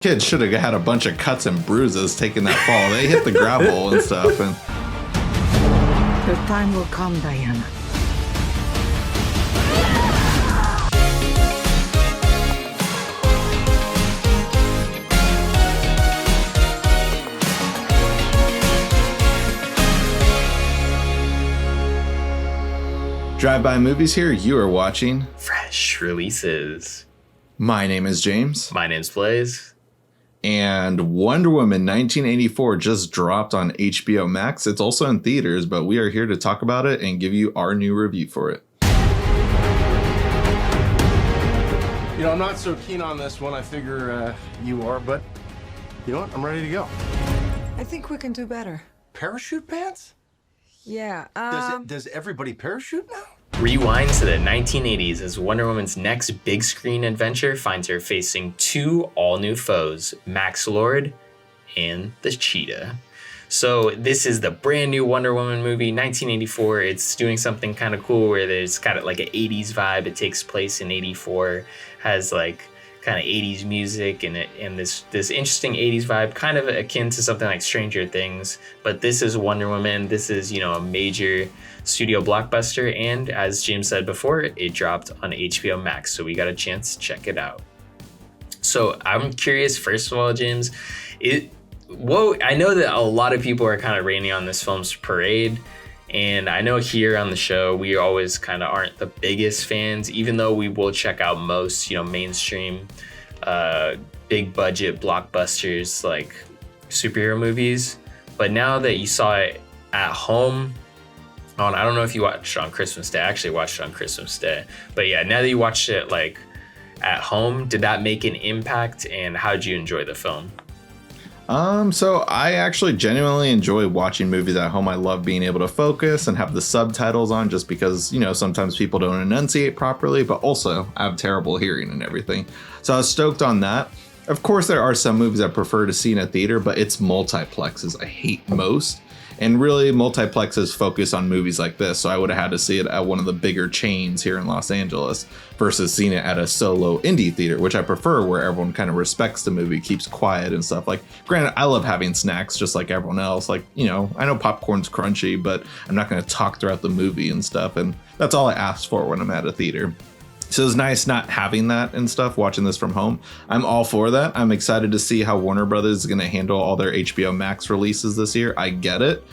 Kids should have had a bunch of cuts and bruises taking that fall. They hit the gravel and stuff. And your time will come, Diana. Drive-By Movies here. You are watching Fresh Releases. My name is James. My name's Blaze. And Wonder Woman 1984 just dropped on HBO Max. It's also in theaters, but we are here to talk about it and give you our new review for it. You know, I'm not so keen on this one. I figure you are, but you know what? I'm ready to go. I think we can do better. Parachute pants? Yeah, Does everybody parachute now? Rewind to the 1980s as Wonder Woman's next big screen adventure finds her facing two all-new foes, Max Lord and the Cheetah. So this is the brand new Wonder Woman movie, 1984. It's doing something kind of cool where there's kind of like an 80s vibe. It takes place in 84, has like kind of 80s music and this interesting 80s vibe, kind of akin to something like Stranger Things. But this is Wonder Woman. This is, you know, a major studio blockbuster, and as James said before, it dropped on HBO Max, so we got a chance to check it out. So I'm curious, first of all, James, I know that a lot of people are kind of raining on this film's parade, and I know here on the show we always kind of aren't the biggest fans, even though we will check out most, you know, mainstream big budget blockbusters like superhero movies. But now that you saw it at home, I don't know if you watched it on Christmas Day. I actually watched it on Christmas Day. But yeah, now that you watched it like at home, did that make an impact, and how did you enjoy the film? So I actually genuinely enjoy watching movies at home. I love being able to focus and have the subtitles on, just because, you know, sometimes people don't enunciate properly, but also I have terrible hearing and everything. So I was stoked on that. Of course, there are some movies I prefer to see in a theater, but it's multiplexes I hate most. And really, multiplexes focus on movies like this, so I would have had to see it at one of the bigger chains here in Los Angeles versus seeing it at a solo indie theater, which I prefer, where everyone kind of respects the movie, keeps quiet and stuff. Like, granted, I love having snacks just like everyone else. Like, you know, I know popcorn's crunchy, but I'm not going to talk throughout the movie and stuff, and that's all I ask for when I'm at a theater. So it's nice not having that and stuff, watching this from home. I'm all for that. I'm excited to see how Warner Brothers is going to handle all their HBO Max releases this year. I get it.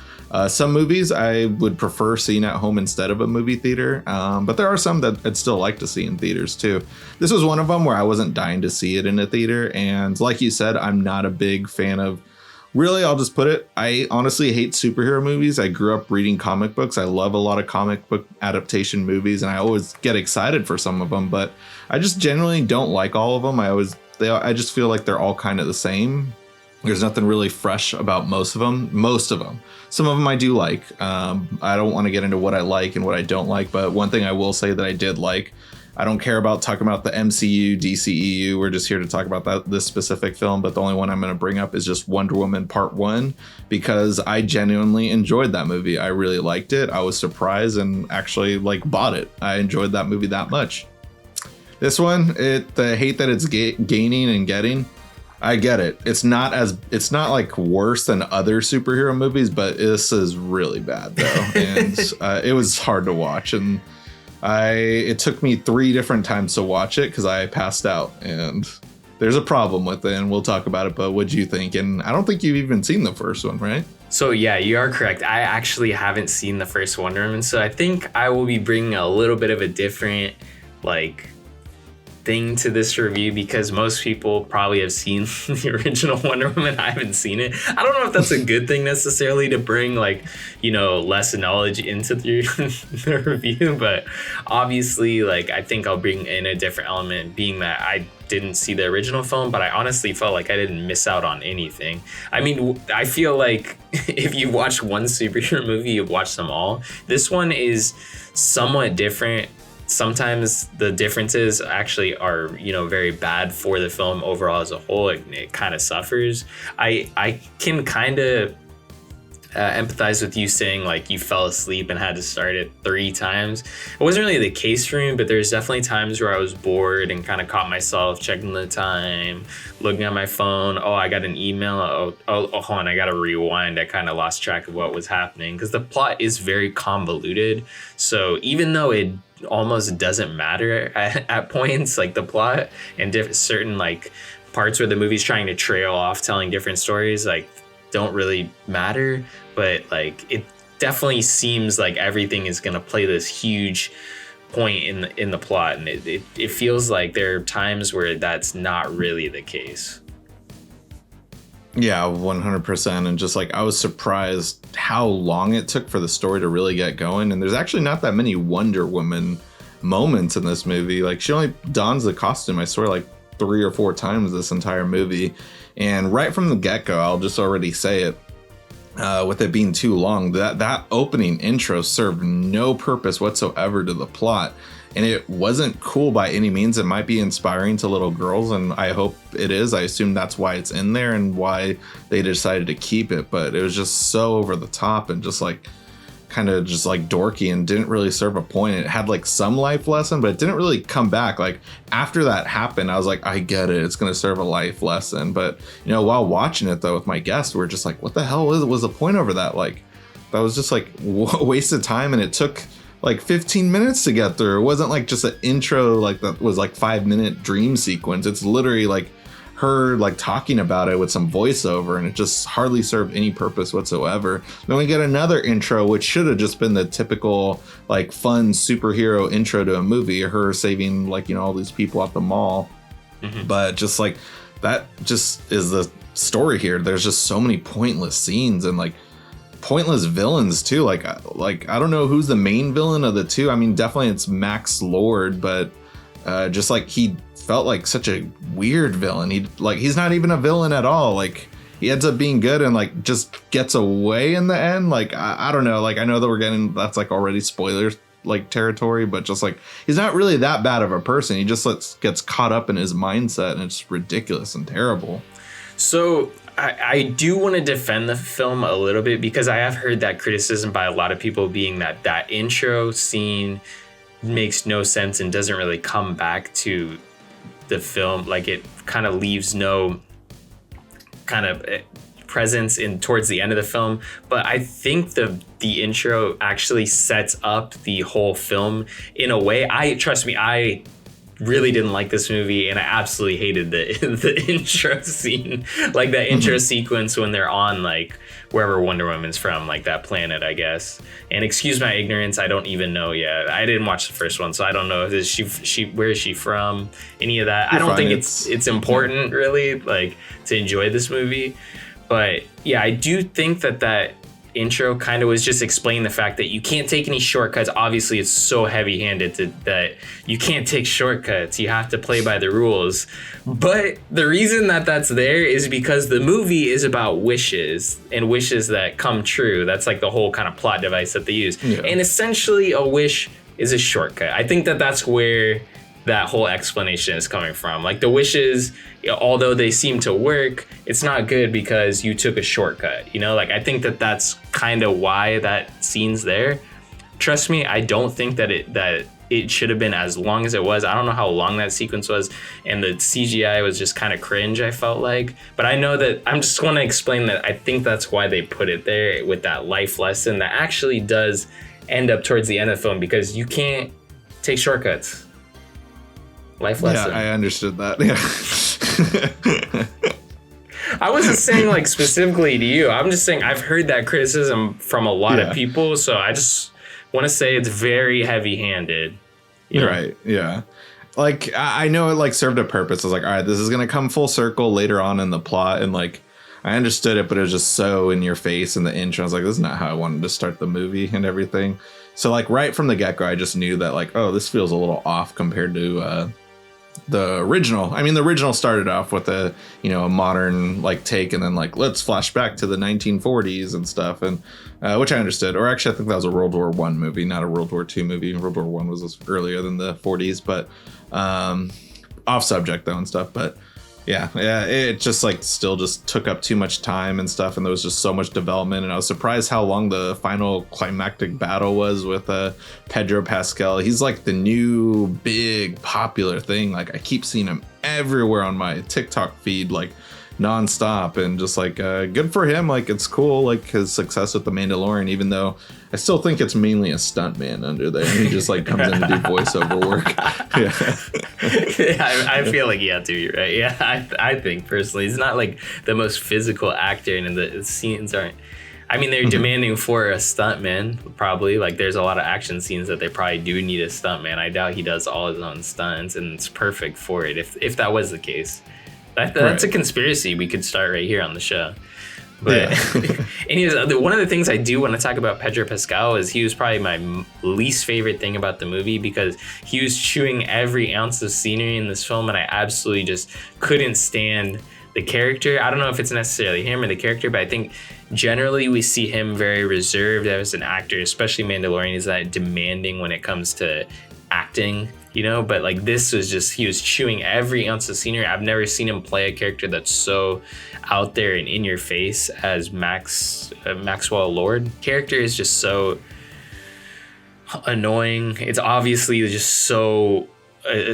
Some movies I would prefer seeing at home instead of a movie theater, but there are some that I'd still like to see in theaters too. This was one of them where I wasn't dying to see it in a theater, and like you said, I'm not a big fan of, really, I'll just put it, I honestly hate superhero movies. I grew up reading comic books. I love a lot of comic book adaptation movies, and I always get excited for some of them, but I just generally don't like all of them. I just feel like they're all kind of the same. There's nothing really fresh about most of them. Some of them I do like. I don't want to get into what I like and what I don't like, but one thing I will say that I did like, I don't care about talking about the MCU, DCEU. We're just here to talk about this specific film, but the only one I'm going to bring up is just Wonder Woman Part 1, because I genuinely enjoyed that movie. I really liked it. I was surprised and actually bought it. I enjoyed that movie that much. This one, the hate that it's gaining and getting, I get it. It's not like worse than other superhero movies, but this is really bad though. And it was hard to watch, and it took me 3 different times to watch it because I passed out, and there's a problem with it, and we'll talk about it. But what'd you think? And I don't think you've even seen the first one, right? So yeah, you are correct. I actually haven't seen the first Wonder Woman, so I think I will be bringing a little bit of a different thing to this review, because most people probably have seen the original Wonder Woman. I haven't seen it. I don't know if that's a good thing necessarily, to bring less knowledge into the review, but obviously I think I'll bring in a different element, being that I didn't see the original film, but I honestly felt like I didn't miss out on anything. I mean, I feel like if you watch one superhero movie, you've watched them all. This one is somewhat different. Sometimes the differences actually are, very bad for the film overall as a whole. It kind of suffers. I can kind of empathize with you saying like you fell asleep and had to start it 3 times. It wasn't really the case for me, but there's definitely times where I was bored and kind of caught myself checking the time, looking at my phone. Oh, I got an email. Oh, hold on, I got to rewind. I kind of lost track of what was happening because the plot is very convoluted. So even though it almost doesn't matter at points, like the plot and certain like parts where the movie's trying to trail off telling different stories like don't really matter, but like it definitely seems like everything is going to play this huge point in the plot, and it feels like there are times where that's not really the case. Yeah, 100%. And just like I was surprised how long it took for the story to really get going. And there's actually not that many Wonder Woman moments in this movie. Like she only dons the costume, I swear, like 3 or 4 times this entire movie. And right from the get-go, I'll just already say it, with it being too long, that opening intro served no purpose whatsoever to the plot. And it wasn't cool by any means. It might be inspiring to little girls, and I hope it is. I assume that's why it's in there and why they decided to keep it. But it was just so over the top and just like kind of just like dorky and didn't really serve a point. It had like some life lesson, but it didn't really come back. Like after that happened, I was like, I get it. It's going to serve a life lesson. But, you know, while watching it though with my guests, we're just like, what the hell was the point over that? Like that was just like wasted time, and it took like 15 minutes to get through. It wasn't like just an intro like that was like 5-minute dream sequence. It's literally like her like talking about it with some voiceover, and it just hardly served any purpose whatsoever. Then we get another intro, which should have just been the typical like fun superhero intro to a movie, her saving like, you know, all these people at the mall. Mm-hmm. But just like that just is the story here. There's just so many pointless scenes and like pointless villains too. Like I don't know who's the main villain of the two. I mean, definitely it's Max Lord, but just like he felt like such a weird villain. He's not even a villain at all. Like he ends up being good and like just gets away in the end. Like I don't know. Like I know that that's like already spoilers like territory, but just like he's not really that bad of a person. He just gets caught up in his mindset, and it's ridiculous and terrible. So I do want to defend the film a little bit, because I have heard that criticism by a lot of people being that intro scene makes no sense and doesn't really come back to the film. Like it kind of leaves no kind of presence in towards the end of the film. But I think the intro actually sets up the whole film in a way. I really didn't like this movie, and I absolutely hated the intro scene, like that intro sequence when they're on like wherever Wonder Woman's from, like that planet, I guess. And excuse my ignorance, I don't even know yet. I didn't watch the first one, so I don't know if she where is she from, any of that. I don't think it's important really, like to enjoy this movie. But yeah, I do think that intro kind of was just explaining the fact that you can't take any shortcuts. Obviously, it's so heavy-handed that you can't take shortcuts. You have to play by the rules. But the reason that's there is because the movie is about wishes and wishes that come true. That's like the whole kind of plot device that they use. Yeah. And essentially, a wish is a shortcut. I think that's where that whole explanation is coming from. Like the wishes, although they seem to work, it's not good because you took a shortcut, you know? Like I think that's kind of why that scene's there. Trust me, I don't think that it should have been as long as it was. I don't know how long that sequence was, and the CGI was just kind of cringe, I felt like. But I know that I'm just want to explain that I think that's why they put it there with that life lesson that actually does end up towards the end of the film, because you can't take shortcuts. Life lesson. Yeah, I understood that. Yeah. I wasn't saying like specifically to you. I'm just saying I've heard that criticism from a lot of people. So I just want to say it's very heavy-handed. You're right. Yeah. Like I know it like served a purpose. I was like, all right, this is going to come full circle later on in the plot. And like I understood it, but it was just so in your face in the intro. I was like, this is not how I wanted to start the movie and everything. So like right from the get-go, I just knew that like, oh, this feels a little off compared to the original. I mean, the original started off with a modern like take, and then like let's flash back to the 1940s and stuff, and which I understood. Or actually, I think that was a World War I movie, not a World War II movie. World War I was earlier than the 40s, but off subject though and stuff. But Yeah, it just like still just took up too much time and stuff, and there was just so much development, and I was surprised how long the final climactic battle was with Pedro Pascal. He's like the new big popular thing. Like I keep seeing him everywhere on my TikTok feed, like nonstop, and just like good for him. Like it's cool, like his success with the Mandalorian, even though I still think it's mainly a stuntman under there. He just like comes in to do voiceover work. Yeah, I feel like you have to be right. Yeah, I think personally, he's not like the most physical actor, and the scenes aren't. I mean, they're demanding for a stuntman, probably. Like, there's a lot of action scenes that they probably do need a stuntman. I doubt he does all his own stunts, and it's perfect for it if that was the case. That's right. A conspiracy we could start right here on the show. But anyways, one of the things I do want to talk about Pedro Pascal is he was probably my least favorite thing about the movie, because he was chewing every ounce of scenery in this film, and I absolutely just couldn't stand the character. I don't know if it's necessarily him or the character, but I think generally we see him very reserved as an actor, especially Mandalorian. He's that demanding when it comes to acting, you know, but like this was just, he was chewing every ounce of scenery. I've never seen him play a character that's so out there and in your face as Maxwell Lord. Character is just so annoying. It's obviously just so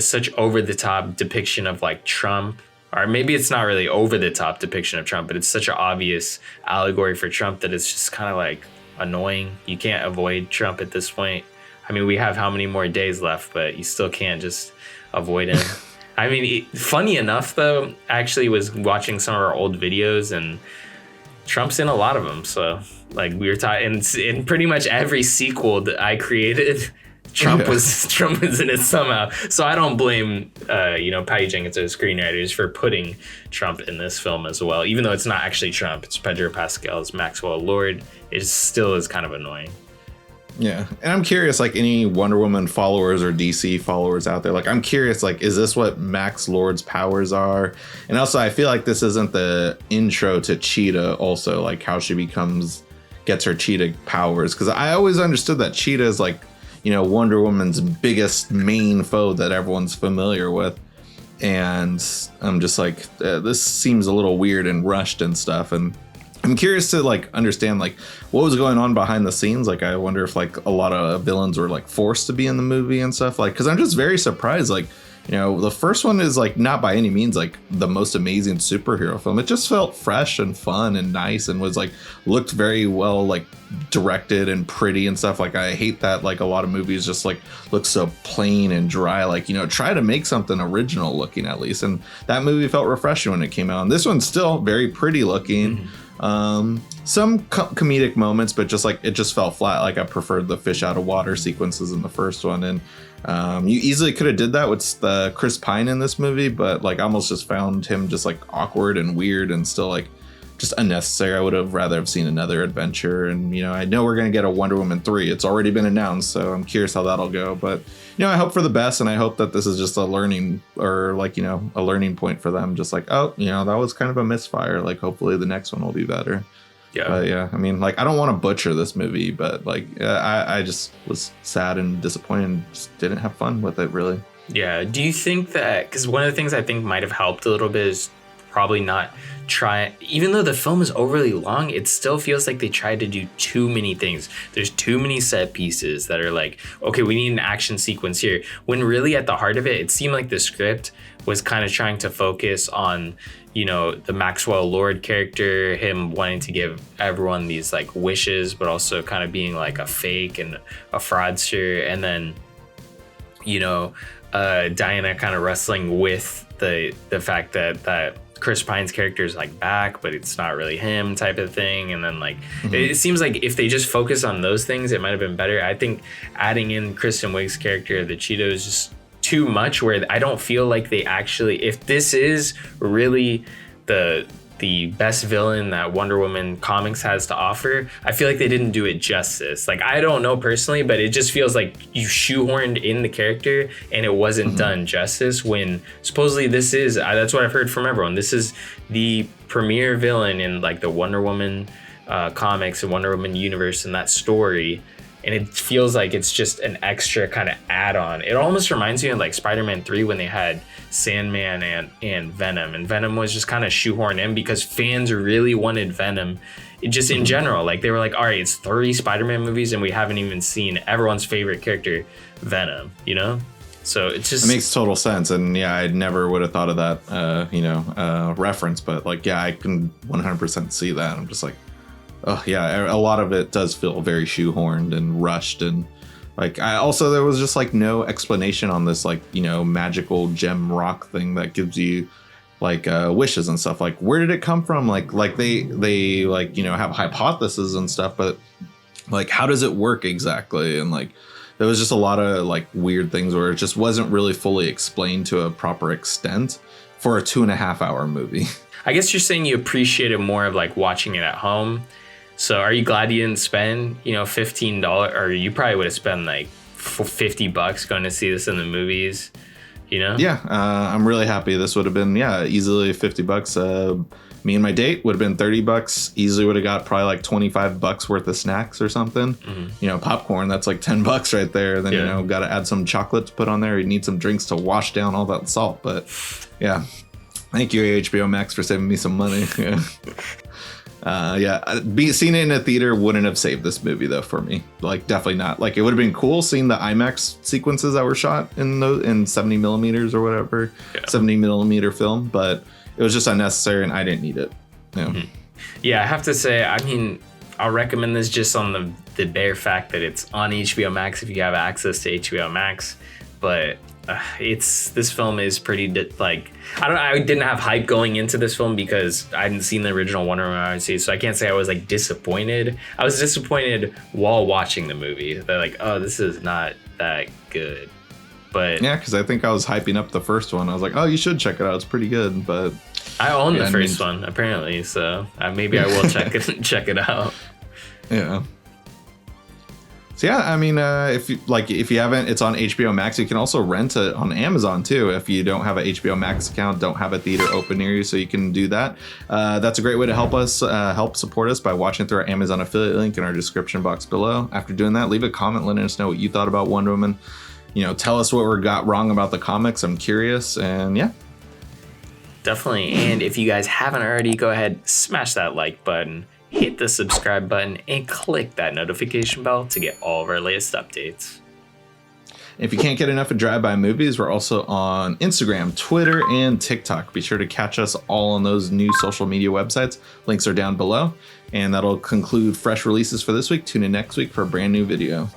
such over the top depiction of like Trump, or maybe it's not really over the top depiction of Trump, but it's such an obvious allegory for Trump that it's just kind of like annoying. You can't avoid Trump at this point. I mean, we have how many more days left, but you still can't just avoid him. I mean, funny enough, though, I actually was watching some of our old videos, and Trump's in a lot of them. So, like, we were talking in pretty much every sequel that I created, Trump was in it somehow. So I don't blame, Patty Jenkins or the screenwriters for putting Trump in this film as well. Even though it's not actually Trump, it's Pedro Pascal's Maxwell Lord. It still is kind of annoying. Yeah, and I'm curious, like any Wonder Woman followers or DC followers out there, like I'm curious, like, is this what Max Lord's powers are? And also, I feel like this isn't the intro to Cheetah also, like how she gets her Cheetah powers. Because I always understood that Cheetah is like, Wonder Woman's biggest main foe that everyone's familiar with. And I'm just like, this seems a little weird and rushed and stuff. And I'm curious to like understand like what was going on behind the scenes. Like I wonder if like a lot of villains were like forced to be in the movie and stuff, like, because I'm just very surprised. Like, the first one is like not by any means like the most amazing superhero film. It just felt fresh and fun and nice, and was like looked very well like directed and pretty and stuff. Like I hate that like a lot of movies just like look so plain and dry. Like, try to make something original looking at least. And that movie felt refreshing when it came out. And this one's still very pretty looking. Mm-hmm. Some comedic moments, but just like it just fell flat. Like I preferred the fish out of water sequences in the first one, and you easily could have did that with the Chris Pine in this movie, but like I almost just found him just like awkward and weird and still like just unnecessary. I would have rather have seen another adventure. And I know we're gonna get a Wonder Woman 3. It's already been announced, so I'm curious how that'll go. But I hope for the best, and I hope that this is just a learning or like a learning point for them. Just like, oh, that was kind of a misfire. Like hopefully the next one will be better. Yeah. But yeah, I mean, like I don't want to butcher this movie, but like I just was sad and disappointed and just didn't have fun with it really. Yeah. Do you think that, because one of the things I think might have helped a little bit is probably not try, even though the film is overly long, it still feels like they tried to do too many things. There's too many set pieces that are like, okay, we need an action sequence here, when really at the heart of it, it seemed like the script was kind of trying to focus on the Maxwell Lord character, him wanting to give everyone these like wishes, but also kind of being like a fake and a fraudster, and then Diana kind of wrestling with the fact that Chris Pine's character is like back, but it's not really him type of thing. And then like, It seems like if they just focus on those things, it might've been better. I think adding in Kristen Wiig's character, the Cheetah, is just too much, where I don't feel like they actually, if this is really the best villain that Wonder Woman comics has to offer, I feel like they didn't do it justice. Like, I don't know personally, but it just feels like you shoehorned in the character and it wasn't done justice, when supposedly this is, that's what I've heard from everyone, this is the premier villain in like the Wonder Woman comics and Wonder Woman universe and that story. and it feels like it's just an extra kind of add-on. It almost reminds me of like Spider-Man 3 when they had Sandman and Venom, and Venom was just kind of shoehorned in because fans really wanted Venom. Just in general, like they were like, all right, it's 3 Spider-Man movies and we haven't even seen everyone's favorite character, Venom, you know? So it makes total sense. And yeah, I never would have thought of that, reference, but like, yeah, I can 100% see that. I'm just like, oh yeah, a lot of it does feel very shoehorned and rushed. And like, there was just like no explanation on this, like, magical gem rock thing that gives you like wishes and stuff. Like, where did it come from? Like they like, have hypotheses and stuff, but like, how does it work exactly? And like, there was just a lot of like weird things where it just wasn't really fully explained to a proper extent for a 2.5-hour movie. I guess you're saying you appreciated more of like watching it at home. So are you glad you didn't spend, $15, or you probably would have spent like $50 going to see this in the movies, Yeah, I'm really happy. This would have been, easily $50. Me and my date would have been $30. Easily would have got probably like $25 worth of snacks or something. Mm-hmm. Popcorn, that's like $10 right there. Then, got to add some chocolate to put on there. You need some drinks to wash down all that salt. But yeah, thank you, HBO Max, for saving me some money. Seeing it in a theater wouldn't have saved this movie though for me. Like, definitely not. Like, it would have been cool seeing the IMAX sequences that were shot in 70 millimeters or whatever, 70 millimeter film, but it was just unnecessary and I didn't need it. Mm-hmm. Yeah, I have to say, I mean, I'll recommend this just on the bare fact that it's on HBO Max if you have access to HBO Max. But this film is pretty I didn't have hype going into this film because I hadn't seen the original Wonder Woman Odyssey, so I can't say I was like disappointed. I was disappointed while watching the movie. They're like, oh, this is not that good. But yeah, because I think I was hyping up the first one. I was like, oh, you should check it out. It's pretty good. But I own the first one apparently, so maybe I will check it out. Yeah. So yeah, I mean, if you haven't, it's on HBO Max. You can also rent it on Amazon too. If you don't have an HBO Max account, don't have a theater open near you, so you can do that. That's a great way to help support us by watching through our Amazon affiliate link in our description box below. After doing that, leave a comment letting us know what you thought about Wonder Woman. Tell us what we got wrong about the comics. I'm curious, and yeah. Definitely. And if you guys haven't already, go ahead, smash that like button, hit the subscribe button, and click that notification bell to get all of our latest updates. If you can't get enough of Drive-By Movies, we're also on Instagram, Twitter, and TikTok. Be sure to catch us all on those new social media websites. Links are down below. And that'll conclude fresh releases for this week. Tune in next week for a brand new video.